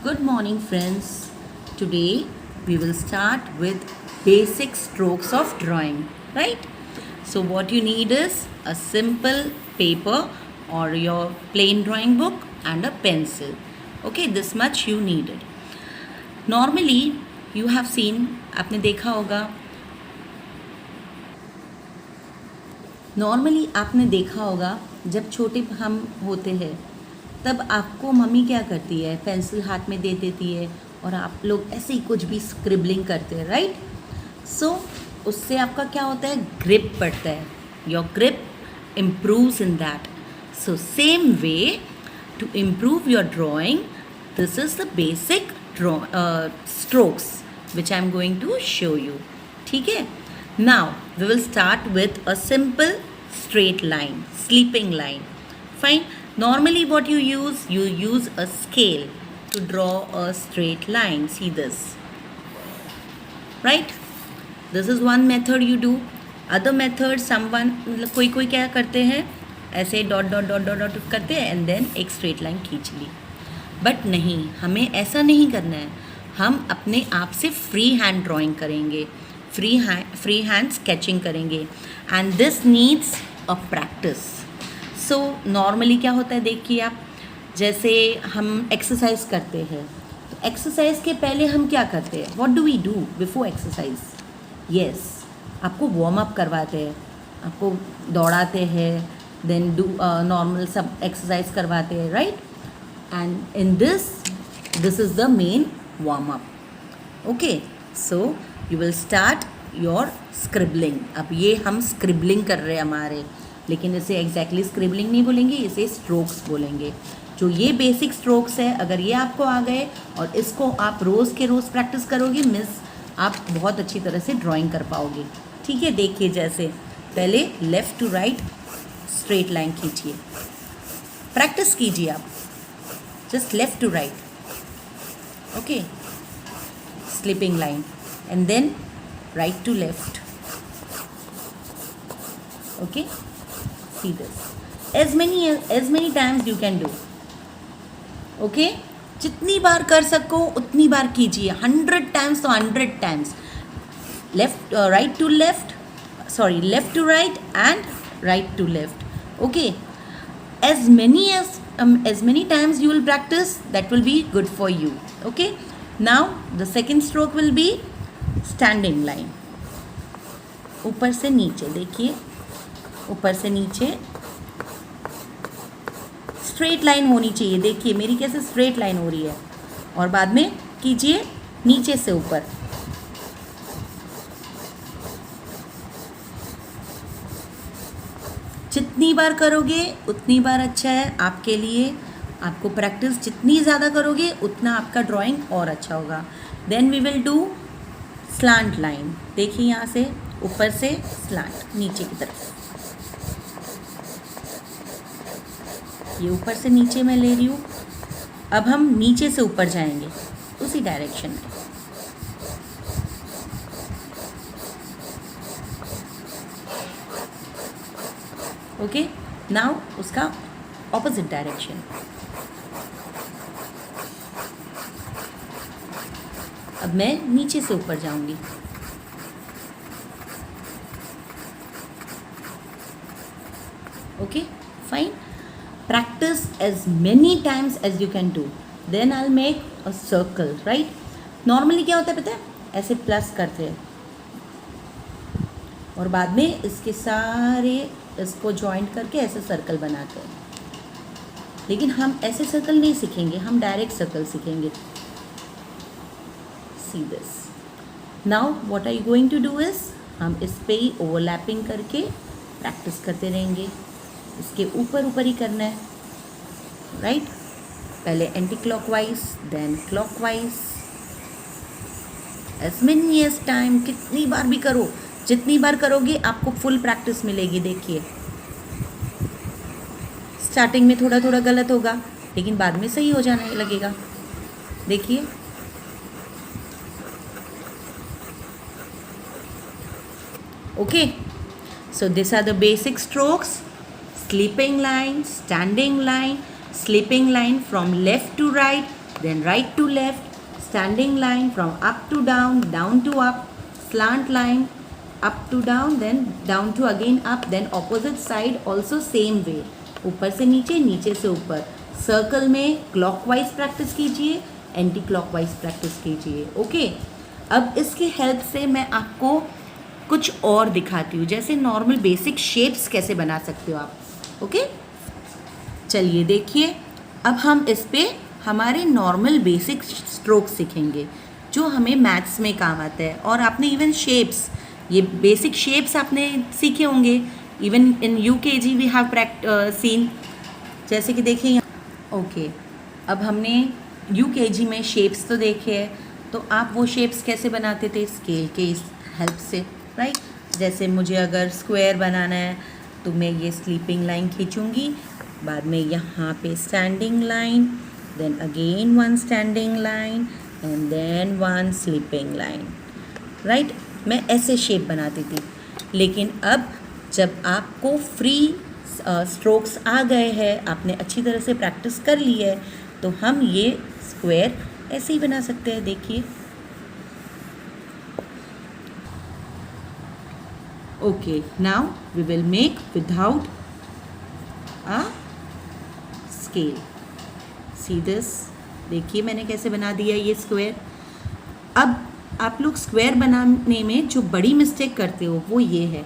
Good morning, friends. Today we will start with basic strokes of drawing, right? So, what you need is a simple paper or your plain drawing book and a pencil. Okay, this much you needed. Normally, you have seen, आपने देखा होगा normally आपने देखा होगा जब छोटे हम होते हैं तब आपको मम्मी क्या करती है, पेंसिल हाथ में दे देती है और आप लोग ऐसे ही कुछ भी स्क्रिबलिंग करते हैं, राइट? सो उससे आपका क्या होता है, ग्रिप बढ़ता है, your grip improves in that. So same way to improve your drawing, this is the basic strokes which I am going to show you. ठीक है? Now we will start with a simple straight line, sleeping line. Fine. Normally what you use a scale to draw a straight line. See this, right? This is one method you do. Other method, someone कोई क्या करते हैं, ऐसे dot dot dot dot dot करते हैं and then एक straight line खींच ली. But नहीं, हमें ऐसा नहीं करना है. हम अपने आप से फ्री हैंड ड्राइंग करेंगे, फ्री हैंड स्केचिंग करेंगे and this needs a practice. So normally क्या होता है, देखिए आप, जैसे हम एक्सरसाइज करते हैं तो एक्सरसाइज के पहले हम क्या करते हैं, what do we do before exercise? Yes, आपको वार्म अप करवाते हैं, आपको दौड़ाते हैं, देन डू नॉर्मल सब एक्सरसाइज करवाते हैं, right? And in this is the main warm up. Okay, so you will start your scribbling. अब ये हम scribbling कर रहे हैं हमारे, लेकिन इसे exactly scribbling नहीं बोलेंगे, इसे strokes बोलेंगे. जो ये basic strokes है, अगर ये आपको आ गए और इसको आप रोज़ के रोज़ प्रैक्टिस करोगे, मिस आप बहुत अच्छी तरह से ड्राइंग कर पाओगे. ठीक है, देखिए, जैसे पहले left to right straight line खींचिए, प्रैक्टिस कीजिए आप. Just left to right, okay, sleeping line, and then right to left, okay. See this, as many times you can do, okay. जितनी बार कर सको उतनी बार कीजिए, 100 times तो 100 times. Left right to left, sorry, left to right and right to left, okay. As many times you will practice, that will be good for you. Okay, now the second stroke will be standing line. ऊपर से नीचे, देखिए, ऊपर से नीचे straight line होनी चाहिए. देखिए मेरी कैसे स्ट्रेट लाइन हो रही है, और बाद में कीजिए नीचे से ऊपर. जितनी बार करोगे उतनी बार अच्छा है आपके लिए. आपको प्रैक्टिस जितनी ज़्यादा करोगे उतना आपका ड्राइंग और अच्छा होगा. Then we will do slant line. देखिए यहाँ से ऊपर से स्लांट नीचे की तरफ, ये ऊपर से नीचे मैं ले रही हूँ. अब हम नीचे से ऊपर जाएंगे उसी डायरेक्शन में. ओके, नाउ उसका ऑपोजिट डायरेक्शन. अब मैं नीचे से ऊपर जाऊंगी. Okay, fine. Practice as many times as you can do, then I will make a circle, right? Normally क्या होता है पता है, ऐसे प्लस करते हैं और बाद में इसके सारे इसको जॉइंट करके ऐसे सर्कल बनाते हैं. लेकिन हम ऐसे सर्कल नहीं सीखेंगे, हम डायरेक्ट सर्कल सीखेंगे. See this. Now what are you going to do is, हम इस पे ही ओवरलैपिंग करके प्रैक्टिस करते रहेंगे. इसके ऊपर ऊपर ही करना है, राइट? पहले anticlockwise, then clockwise. As many as time, कितनी बार भी करो, जितनी बार करोगे आपको फुल प्रैक्टिस मिलेगी. देखिए स्टार्टिंग में थोड़ा थोड़ा गलत होगा, लेकिन बाद में सही हो जाने लगेगा. देखिए, okay. So this are the basic strokes: sleeping line, standing line, sleeping line from left to right, then right to left, standing line from up to down to up, slant line, up to down, then down to again up, then opposite side also same way, ऊपर से नीचे, नीचे से ऊपर. Circle में clockwise practice कीजिए, anti clockwise practice कीजिए. Okay, अब इसके हेल्प से मैं आपको कुछ और दिखाती हूँ, जैसे नॉर्मल बेसिक शेप्स कैसे बना सकते हो आप. ओके, चलिए देखिए. अब हम इस पे हमारे नॉर्मल बेसिक स्ट्रोक्स सीखेंगे जो हमें मैथ्स में काम आते हैं. और आपने इवन शेप्स, ये बेसिक शेप्स आपने सीखे होंगे. Even in UKG we have seen. जैसे कि देखिए ओके, अब हमने UKG में शेप्स तो देखे हैं, तो आप वो शेप्स कैसे बनाते थे? स्केल के हेल्प से, राइट. जैसे मुझे अगर स्क्वायर बनाना है तो मैं ये स्लीपिंग लाइन खींचूंगी, बाद में यहाँ पे standing line, then again one standing line and then one sleeping line, right. मैं ऐसे शेप बनाती थी. लेकिन अब जब आपको फ्री स्ट्रोक्स आ गए हैं, आपने अच्छी तरह से प्रैक्टिस कर ली है, तो हम ये स्क्वायर ऐसे ही बना सकते हैं. देखिए, okay, now we will make without a scale. See this, देखिए मैंने कैसे बना दिया ये स्क्वायर. अब आप लोग स्क्वायर बनाने में जो बड़ी मिस्टेक करते हो वो ये है,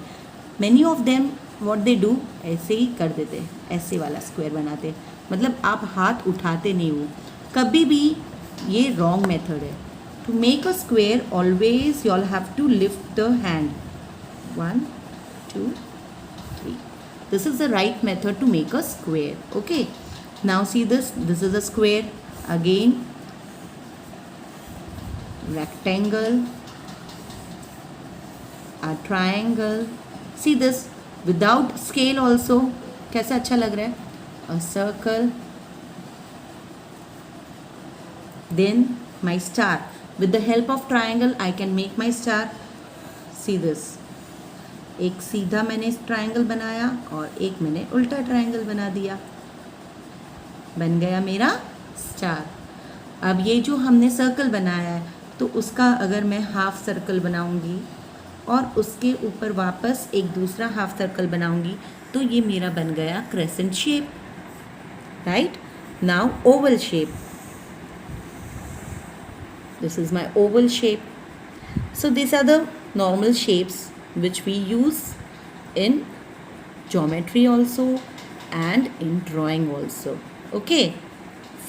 many of them what they do, ऐसे ही कर देते, ऐसे वाला स्क्वायर बनाते, मतलब आप हाथ उठाते नहीं हो. कभी भी ये रॉन्ग मेथड है. To make a square always you all have to lift the hand. 1 2 3. This is the right method to make a square. Okay, now see this is a square. Again rectangle, a triangle. See this without scale also कैसा अच्छा लग रहा है. A circle, then my star. With the help of triangle I can make my star. See this, एक सीधा मैंने triangle बनाया और एक मैंने उल्टा ट्रायंगल बना दिया, बन गया मेरा स्टार. अब ये जो हमने सर्कल बनाया है, तो उसका अगर मैं हाफ सर्कल बनाऊंगी और उसके ऊपर वापस एक दूसरा हाफ सर्कल बनाऊंगी, तो ये मेरा बन गया crescent shape, right. Now Oval shape. This is my Oval shape. So these are the normal shapes which we use in geometry also and in drawing also. Okay,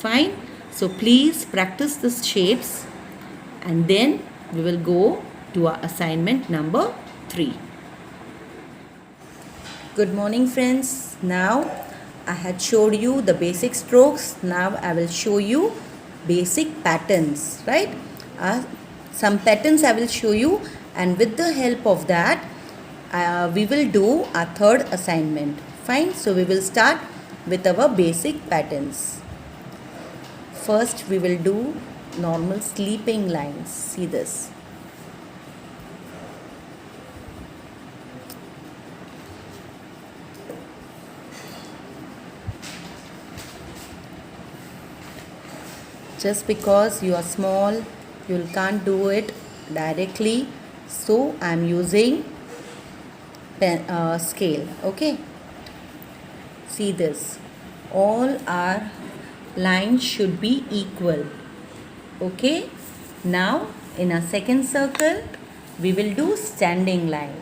fine. So please practice these shapes and then we will go to our assignment number 3. Good morning friends. Now I had showed you the basic strokes. Now I will show you basic patterns, right? Some patterns I will show you, and with the help of that we will do our third assignment. Fine. So we will start with our basic patterns. First we will do normal sleeping lines. See this. Just because you are small, you can't do it directly, so I am using scale. Okay, see this, all our lines should be equal. Okay, now in a second circle we will do standing line,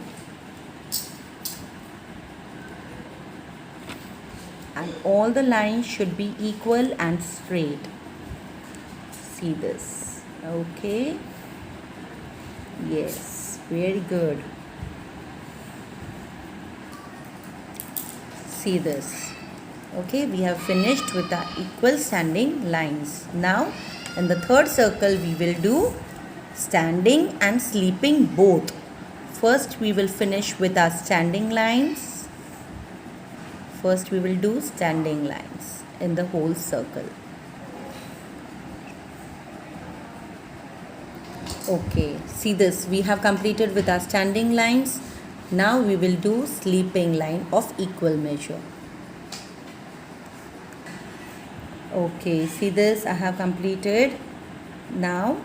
and all the lines should be equal and straight. See this. Okay, yes, very good. See this. Okay, we have finished with our equal standing lines. Now in the third circle we will do standing and sleeping both. First we will finish with our standing lines. First we will do standing lines in the whole circle. Okay, see this, we have completed with our standing lines. Now we will do sleeping line of equal measure. Okay, see this, I have completed. Now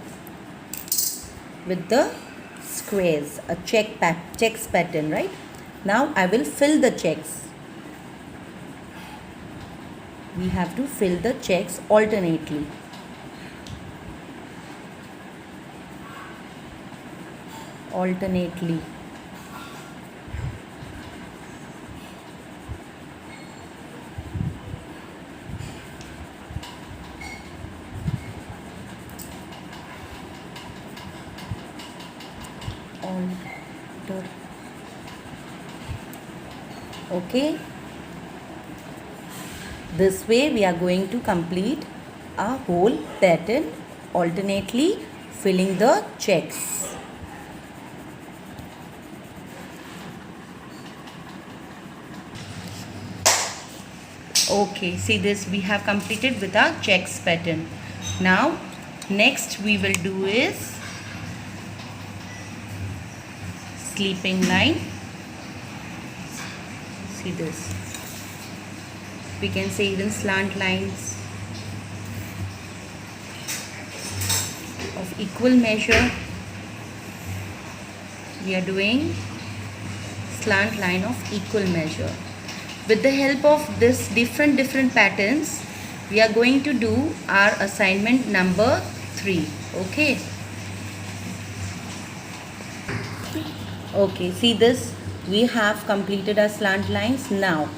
with the squares, a checks pattern, right? Now I will fill the checks. We have to fill the checks alternately. Alternately. Alter. Okay. This way we are going to complete a whole pattern alternately filling the checks. Okay, see this, we have completed with our checks pattern. Now next we will do is sleeping line. See this, we can say even slant lines of equal measure. We are doing slant line of equal measure. With the help of this different patterns, we are going to do our assignment number 3. Okay. Okay, see this, we have completed our slant lines. Now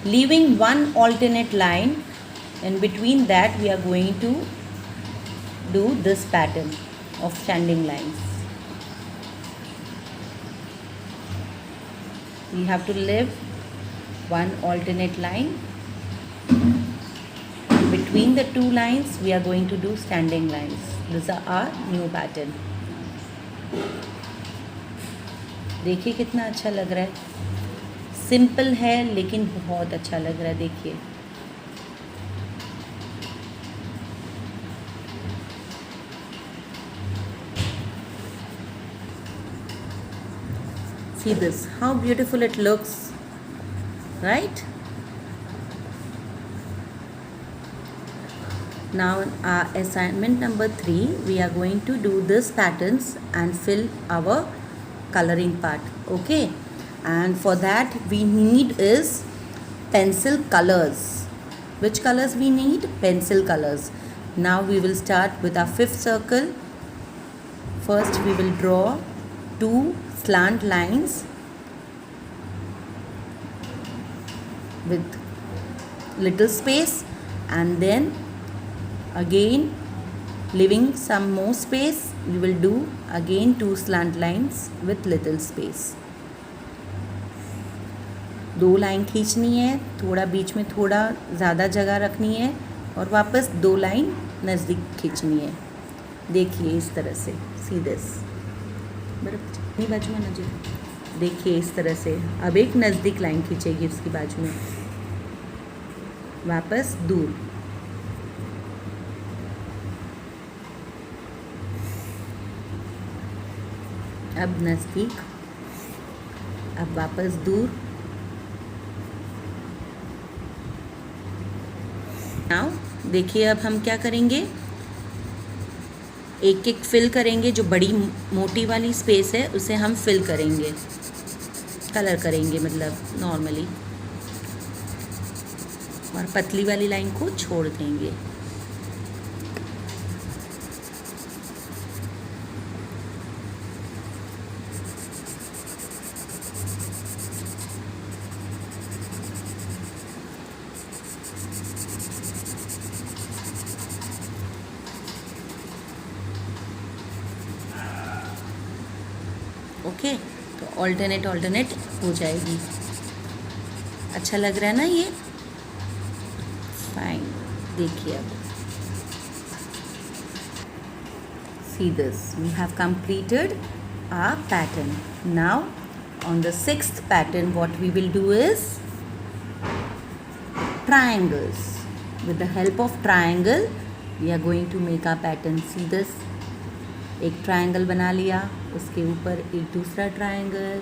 leaving one alternate line, and between that we are going to do this pattern of standing lines. We have to leave one alternate line. Between the two lines we are going to do standing lines. This is our new pattern. देखिए कितना अच्छा लग रहा है, simple है लेकिन बहुत अच्छा लग रहा है. देखिए see this, how beautiful it looks, right? Now assignment number 3, we are going to do this patterns and fill our coloring part. Okay, and for that we need is pencil colors. Which colors we need? Pencil colors. Now we will start with our 5th circle. First we will draw 2 slant lines with little space, and then again leaving some more space we will do again 2 slant lines with little space. 2 line खींचनी है, थोड़ा बीच में थोड़ा ज़्यादा जगह रखनी है और वापस 2 लाइन नज़दीक खींचनी है. देखिए इस तरह से, सी दिस, बराबर बाजू में नज़दीक. देखिए इस तरह से. अब एक नज़दीक लाइन खींचेगी उसकी बाजू में, वापस दूर. अब नज़दीक, अब वापस दूर. नाउ देखिए अब हम क्या करेंगे, एक एक फिल करेंगे. जो बड़ी मोटी वाली स्पेस है उसे हम फिल करेंगे, कलर करेंगे मतलब नॉर्मली, और पतली वाली लाइन को छोड़ देंगे. ओके, तो ऑल्टरनेट हो जाएगी. अच्छा लग रहा है ना ये? फाइन. देखिए अब see this, we have completed our pattern. Now on the 6th pattern what we will do is triangles. With the help of triangle we are going to make our pattern. See this, एक triangle बना लिया, उसके ऊपर एक दूसरा triangle.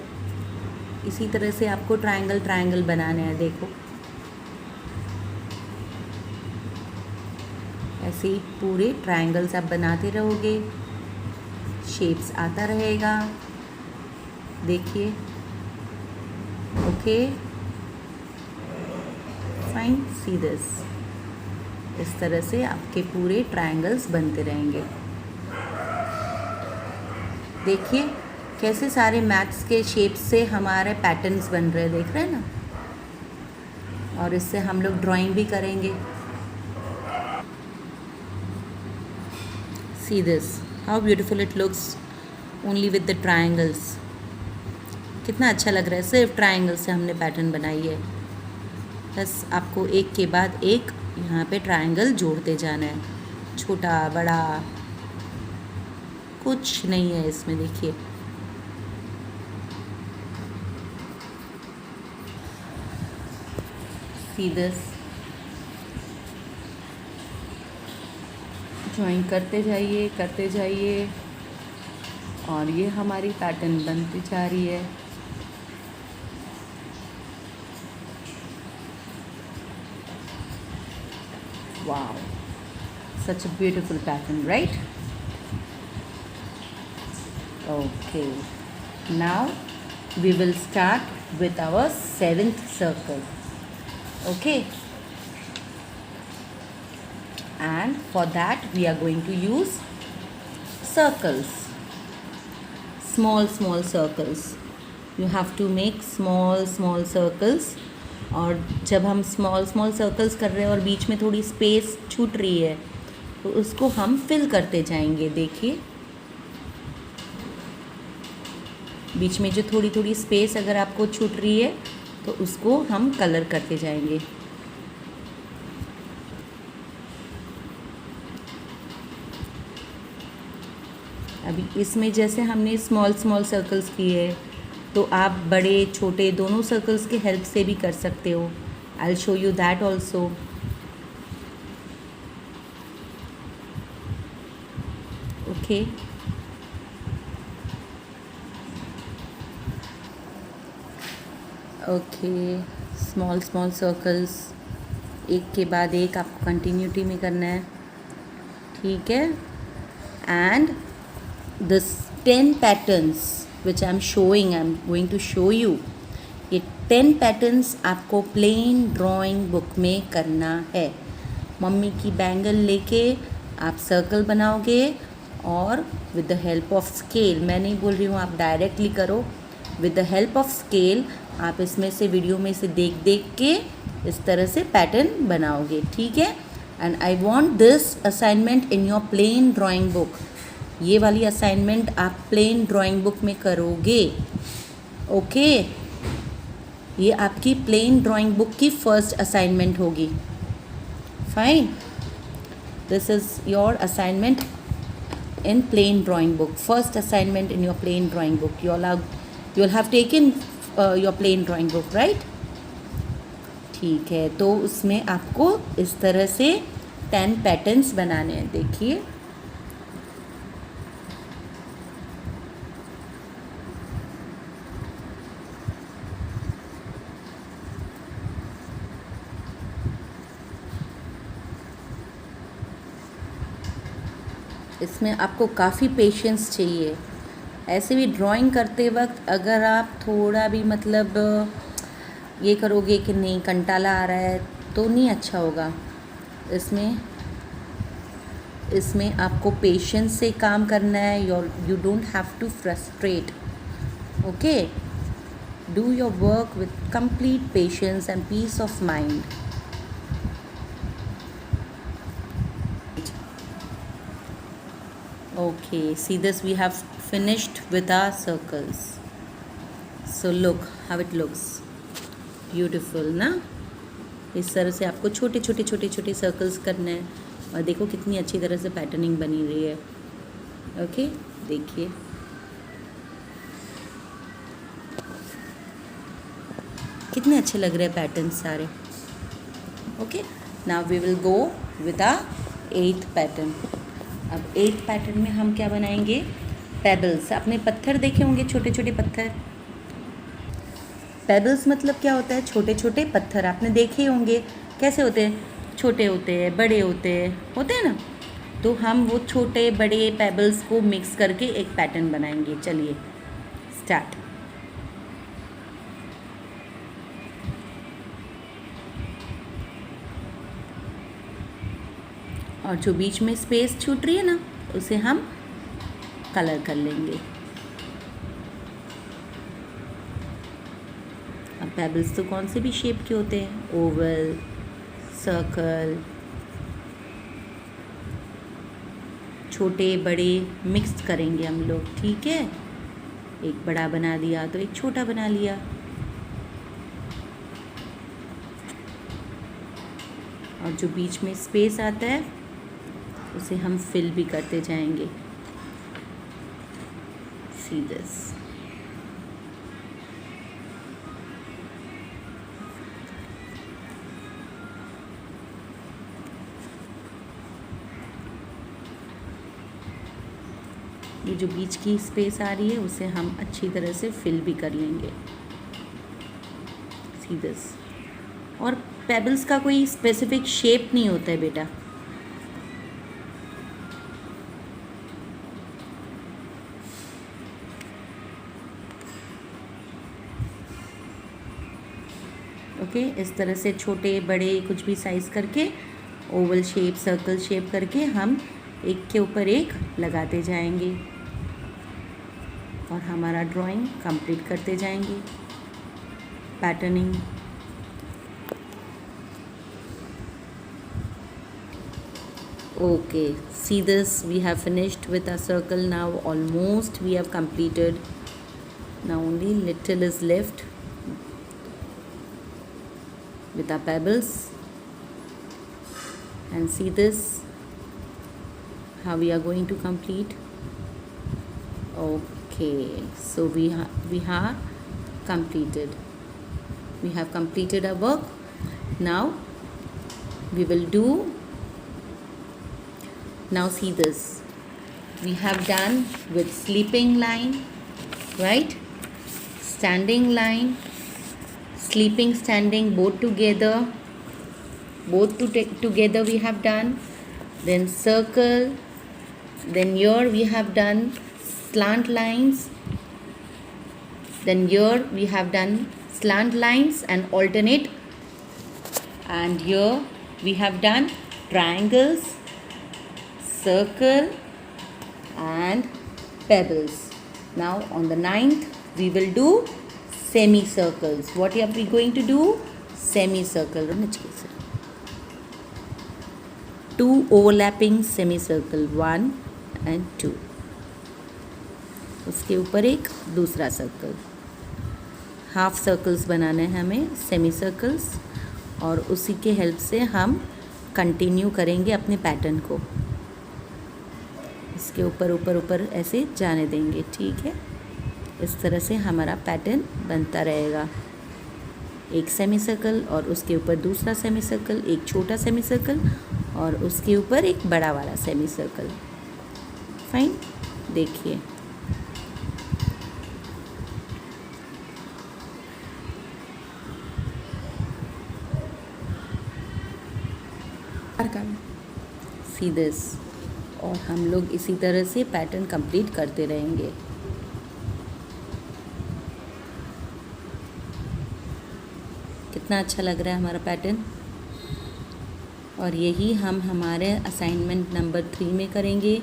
इसी तरह से आपको ट्रायंगल बनाना है. देखो ऐसे ही पूरे ट्रायंगल्स आप बनाते रहोगे, शेप्स आता रहेगा। देखिए, ओके फाइन, सी दिस। इस तरह से आपके पूरे ट्रायंगल्स बनते रहेंगे। देखिए कैसे सारे मैथ्स के शेप्स से हमारे पैटर्न्स बन रहे हैं, देख रहे हैं ना। और इससे हम लोग ड्राइंग भी करेंगे। See this how beautiful it looks only with the triangles. कितना अच्छा लग रहा है, सिर्फ ट्रायंगल से हमने पैटर्न बनाई है। बस आपको एक के बाद एक यहाँ पे ट्रायंगल जोड़ते जाना है, छोटा बड़ा कुछ नहीं है इसमें। देखिए सी दिस, ज्वाइन करते जाइए और ये हमारी पैटर्न बनती जा रही है। Wow, such a beautiful pattern, right? Okay, now we will start with our 7th circle. Okay, and for that we are going to use circles, small circles. You have to make small circles. और जब हम small circles कर रहे हैं और बीच में थोड़ी space छूट रही है तो उसको हम फिल करते जाएंगे। देखिए बीच में जो थोड़ी स्पेस अगर आपको छूट रही है तो उसको हम कलर करते जाएंगे। अभी इसमें जैसे हमने स्मॉल सर्कल्स किए तो आप बड़े छोटे दोनों सर्कल्स की हेल्प से भी कर सकते हो। I will show you that also. Okay, okay, small circles एक के बाद एक आपको कंटिन्यूटी में करना है, ठीक है। And this 10 patterns which I am going to show you, ये 10 पैटर्न्स आपको प्लेन ड्राइंग बुक में करना है। मम्मी की बैंगल लेके आप सर्कल बनाओगे और with the help of scale, मैं नहीं बोल रही हूँ आप डायरेक्टली करो, with the help of scale आप इसमें से वीडियो में से देख के इस तरह से पैटर्न बनाओगे, ठीक है। And I want this assignment in your plain drawing book. ये वाली असाइनमेंट आप प्लेन ड्राइंग बुक में करोगे, ओके। ये आपकी प्लेन ड्राइंग बुक की फर्स्ट असाइनमेंट होगी, fine. This is your assignment in plain drawing book, first assignment in your plain drawing book. You'll have taken your plain drawing book, right? ठीक है, तो उसमें आपको इस तरह से 10 पैटर्न्स बनाने हैं। देखिए इसमें आपको काफ़ी पेशेंस चाहिए। ऐसे भी ड्राइंग करते वक्त अगर आप थोड़ा भी मतलब ये करोगे कि नहीं कंटाला आ रहा है तो नहीं अच्छा होगा। इसमें आपको पेशेंस से काम करना है। You don't have to frustrate, okay. Do your work with complete patience and peace of mind. Okay, see this, we have finished with our circles. So look how it looks beautiful ना। इस तरह से आपको छोटे circles करने हैं और देखो कितनी अच्छी तरह से पैटर्निंग बनी रही है, ओके। देखिए कितने अच्छे लग रहे हैं पैटर्न्स सारे, okay. Now we will go with our 8th pattern. अब 8th पैटर्न में हम क्या बनाएंगे, पेबल्स। आपने पत्थर देखे होंगे, छोटे पत्थर। पेबल्स मतलब क्या होता है, छोटे पत्थर आपने देखे होंगे कैसे होते हैं, छोटे होते हैं, बड़े होते हैं ना, तो हम वो छोटे बड़े पेबल्स को मिक्स करके एक पैटर्न बनाएंगे। चलिए स्टार्ट। और जो बीच में स्पेस छूट रही है ना, उसे हम कलर कर लेंगे। अब पेबल्स तो कौन से भी शेप के होते हैं, ओवल, सर्कल, छोटे बड़े मिक्स करेंगे हम लोग, ठीक है। एक बड़ा बना दिया तो एक छोटा बना लिया। और जो बीच में स्पेस आता है उसे हम फिल भी करते जाएंगे। See this. ये जो बीच की स्पेस आ रही है उसे हम अच्छी तरह से फिल भी कर लेंगे। See this. और पेबल्स का कोई स्पेसिफिक शेप नहीं होता है बेटा, ओके। इस तरह से छोटे बड़े कुछ भी साइज़ करके, ओवल शेप, सर्कल शेप करके हम एक के ऊपर एक लगाते जाएंगे और हमारा ड्राइंग कंप्लीट करते जाएंगे। Patterning. Okay, see this, we have finished with our circle now. Almost we have completed. Now only little is left with our pebbles. And see this, how we are going to complete. Okay, so we have completed. We have completed our work. Now we will do. Now see this, we have done with sleeping line, right? Standing line, sleeping, standing, both together we have done. Then circle, then here we have done slant lines, then here we have done slant lines and alternate, and here we have done triangles, circle and pebbles. Now on the 9th we will do semicircles. What are we going to do? Semicircle. Two overlapping semicircle, 1 and 2. उसके ऊपर एक दूसरा circle. Half circles बनाने हैं हमें, semi circles, और उसी के हेल्प से हम कंटिन्यू करेंगे अपने पैटर्न को। इसके ऊपर ऊपर ऊपर ऐसे जाने देंगे, ठीक है। इस तरह से हमारा पैटर्न बनता रहेगा। एक सेमी सर्कल और उसके ऊपर दूसरा सेमी सर्कल, एक छोटा सेमी सर्कल और उसके ऊपर एक बड़ा वाला सेमी सर्कल। फाइन, देखिए। See this. और हम लोग इसी तरह से पैटर्न कंप्लीट करते रहेंगे। कितना अच्छा लग रहा है हमारा पैटर्न। और यही हम हमारे असाइनमेंट नंबर 3 में करेंगे।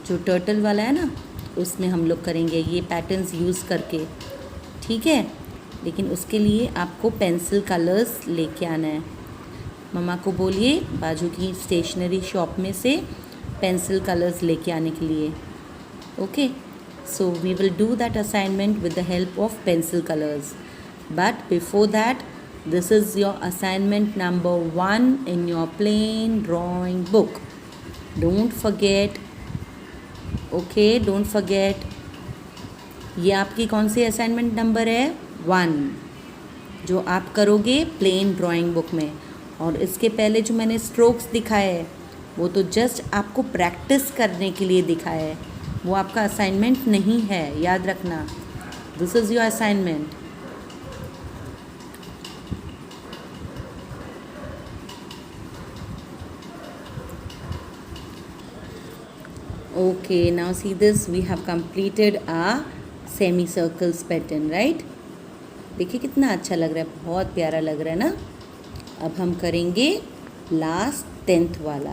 जो टर्टल वाला है ना, उसमें हम लोग करेंगे ये पैटर्न्स यूज़ करके, ठीक है। लेकिन उसके लिए आपको पेंसिल कलर्स लेके आना है। मम्मा को बोलिए बाजू की स्टेशनरी शॉप में से पेंसिल कलर्स लेके आने के लिए, okay. So we will do that assignment with the help of pencil colours, but before that this is your assignment number 1 in your plain drawing book. Don't forget, okay, don't forget. ये आपकी कौन सी assignment number है? 1, जो आप करोगे plane drawing book में। और इसके पहले जो मैंने स्ट्रोक्स दिखाए हैं वो तो जस्ट आपको प्रैक्टिस करने के लिए दिखाया है, वो आपका असाइनमेंट नहीं है, याद रखना। This is your assignment. Okay, now see this, we have completed a semicircles pattern, right? देखिए कितना अच्छा लग रहा है, बहुत प्यारा लग रहा है ना. अब हम करेंगे लास्ट 10th वाला.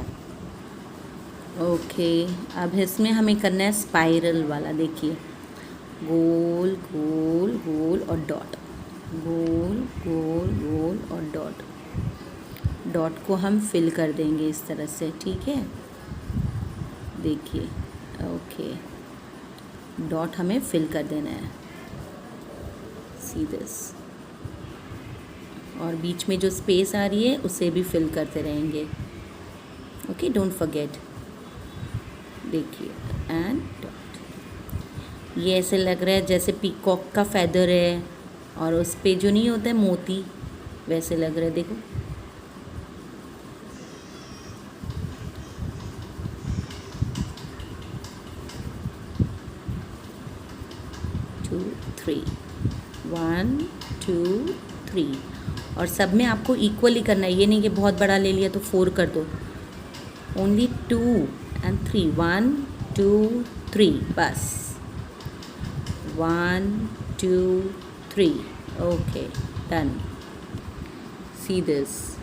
ओके, अब इसमें हमें करना है स्पाइरल वाला. देखिए, गोल गोल गोल और डॉट, गोल गोल गोल और डॉट. डॉट को हम फिल कर देंगे इस तरह से, ठीक है. देखिए, ओके, डॉट हमें फिल कर देना है. See this. और बीच में जो स्पेस आ रही है उसे भी फिल करते रहेंगे. Okay, don't forget. देखिए, एंड डॉट. ये ऐसे लग रहा है जैसे पीकॉक का फेदर है और उस पे जो नहीं होता है मोती, वैसे लग रहा है. देखो, 2 3, 1 2 3. और सब में आपको इक्वली करना है, ये नहीं कि बहुत बड़ा ले लिया तो 4 कर दो. Only 2 and 3. 1 2 3, बस. 1 2 3. Okay, done. See this.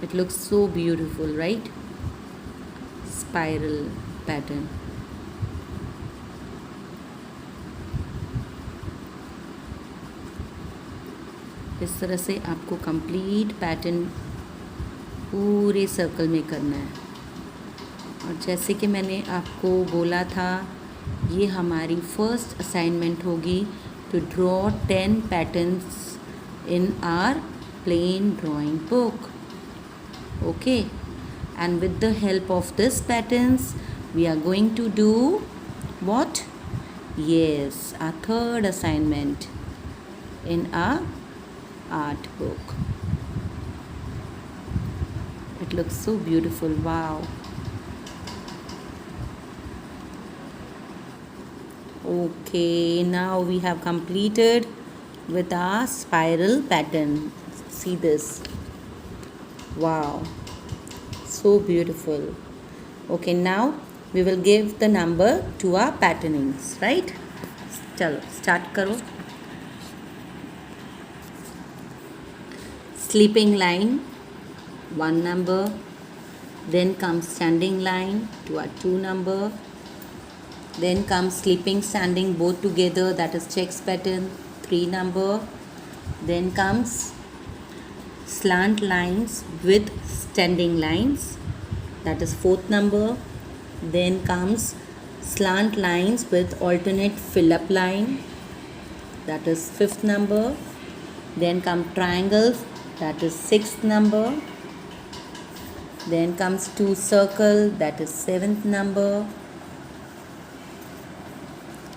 It looks so beautiful, right? Spiral pattern. इस तरह से आपको कंप्लीट पैटर्न पूरे सर्कल में करना है. और जैसे कि मैंने आपको बोला था, ये हमारी फर्स्ट असाइनमेंट होगी to draw 10 patterns in our plain drawing book. Okay, and with the help of this patterns we are going to do what? Yes, our third assignment in our art book. It looks so beautiful. Wow. Okay, now we have completed with our spiral pattern. See this. Wow, so beautiful. Okay, now we will give the number to our patternings, right? चलो start करो. Sleeping line, 1 number. Then comes standing line to our 2 number. Then comes sleeping standing both together, that is checks pattern, 3 number. Then comes slant lines with standing lines, that is 4th number. Then comes slant lines with alternate fill up line, that is 5th number. Then come triangles, that is 6th number. Then comes 2 circle, that is 7th number.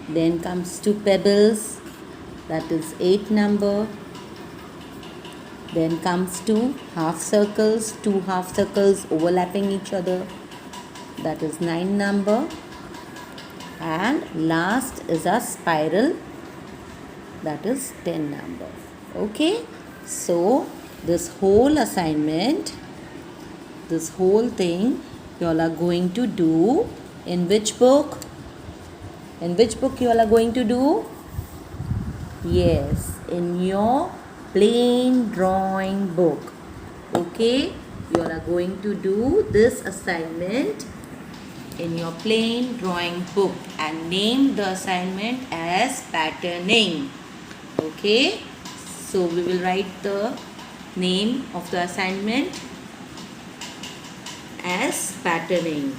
Then comes 2 pebbles, that is 8th number. Then comes 2 half circles, 2 half circles overlapping each other, that is 9th number. And last is a spiral, that is 10 number. Okay, so this whole assignment, this whole thing you all are going to do in which book? In which book you all are going to do? Yes, in your plain drawing book. Okay, you all are going to do this assignment in your plain drawing book and name the assignment as patterning. Okay, so we will write the name of the assignment as patterning.